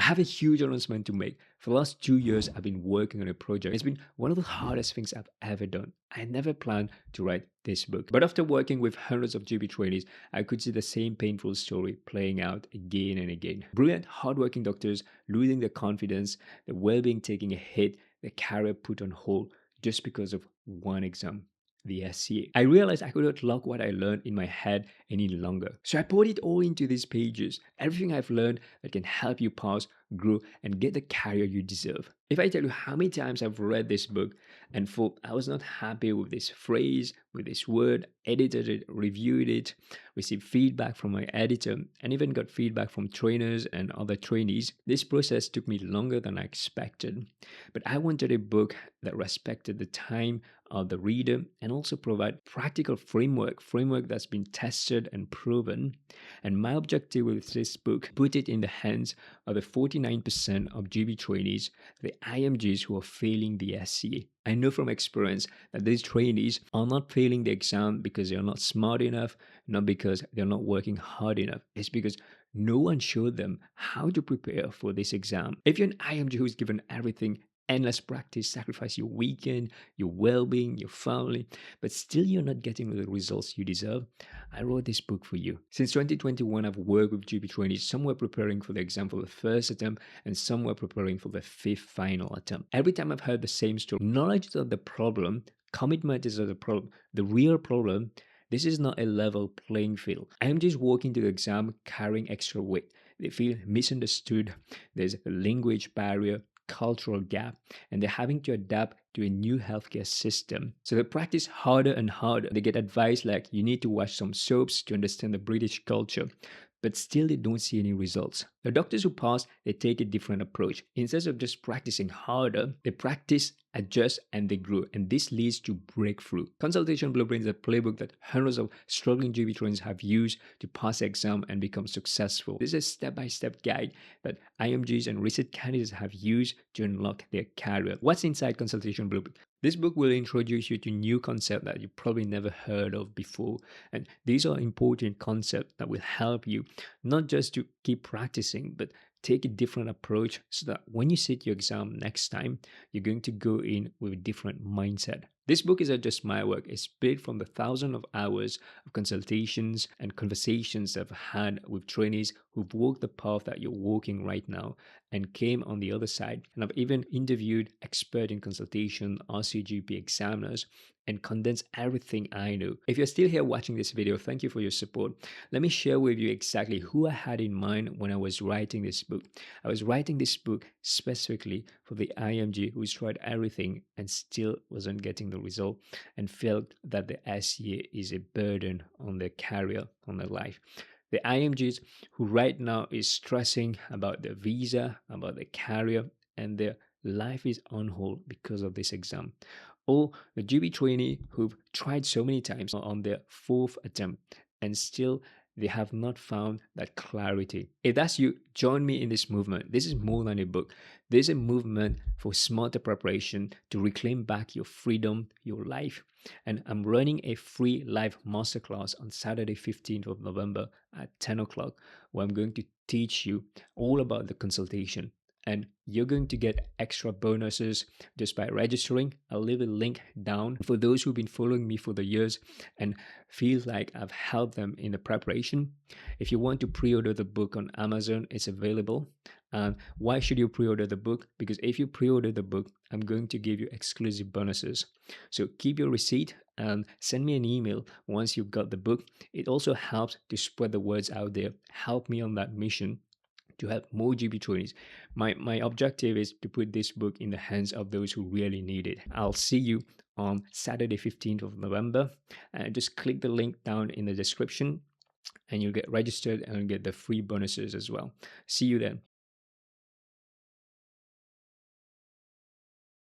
have a huge announcement to make. For the last 2 years, I've been working on a project. It's been one of the hardest things I've ever done. I never planned to write this book. But after working with hundreds of GB trainees, I could see the same painful story playing out again and again. Brilliant, hardworking doctors losing their confidence, their well-being taking a hit, their career put on hold just because of one exam, the SCA. I realized I couldn't lock what I learned in my head any longer. So I poured it all into these pages. Everything I've learned that can help you pass, grow, and get the career you deserve. If I tell you how many times I've read this book and thought I was not happy with this phrase, with this word, edited it, reviewed it, received feedback from my editor, and even got feedback from trainers and other trainees, this process took me longer than I expected. But I wanted a book that respected the time of the reader and also provide practical framework that's been tested and proven. And my objective with this book, put it in the hands of the 49% of GB trainees, the IMGs who are failing the SCA. I know from experience that these trainees are not failing the exam because they're not smart enough, not because they're not working hard enough. It's because no one showed them how to prepare for this exam. If you're an IMG who's given everything, endless practice, sacrifice your weekend, your well-being, your family, but still you're not getting the results you deserve, I wrote this book for you. Since 2021, I've worked with GB trainees. Some were preparing for the exam for the first attempt, and some were preparing for the fifth final attempt. Every time I've heard the same story, knowledge is not the problem, commitment is not the problem. The real problem, this is not a level playing field. I'm just walking to the exam carrying extra weight. They feel misunderstood. There's a language barrier, cultural gap, and they're having to adapt to a new healthcare system. So they practice harder and harder. They get advice like you need to watch some soaps to understand the British culture, but still they don't see any results. The doctors who pass, they take a different approach. Instead of just practicing harder, they practice, adjust, and they grow. And this leads to breakthrough. Consultation Blueprint is a playbook that hundreds of struggling GB trainees have used to pass the exam and become successful. This is a step-by-step guide that IMGs and research candidates have used to unlock their career. What's inside Consultation Blueprint? This book will introduce you to new concepts that you probably never heard of before. And these are important concepts that will help you not just to keep practicing, but take a different approach so that when you sit your exam next time, you're going to go in with a different mindset. This book isn't just my work. It's built from the thousands of hours of consultations and conversations I've had with trainees who've walked the path that you're walking right now and came on the other side. And I've even interviewed expert in consultation, RCGP examiners, and condense everything I know. If you're still here watching this video, thank you for your support. Let me share with you exactly who I had in mind when I was writing this book. I was writing this book specifically for the IMG who's tried everything and still wasn't getting the result and felt that the SCA is a burden on their career, on their life. The IMGs who right now is stressing about their visa, about their career, and their life is on hold because of this exam. Or the GB trainee who've tried so many times on their fourth attempt and still they have not found that clarity. If that's you, join me in this movement. This is more than a book. There's a movement for smarter preparation to reclaim back your freedom, your life. And I'm running a free live masterclass on Saturday, 15th of November at 10 o'clock, where I'm going to teach you all about the consultation. And you're going to get extra bonuses just by registering. I'll leave a link down for those who've been following me for the years and feel like I've helped them in the preparation. If you want to pre-order the book on Amazon, it's available. And why should you pre-order the book? Because if you pre-order the book, I'm going to give you exclusive bonuses. So keep your receipt and send me an email once you've got the book. It also helps to spread the words out there. Help me on that mission to help more GB trainees. My objective is to put this book in the hands of those who really need it. I'll see you on Saturday, 15th of November. Just click the link down in the description and you'll get registered and get the free bonuses as well. See you then.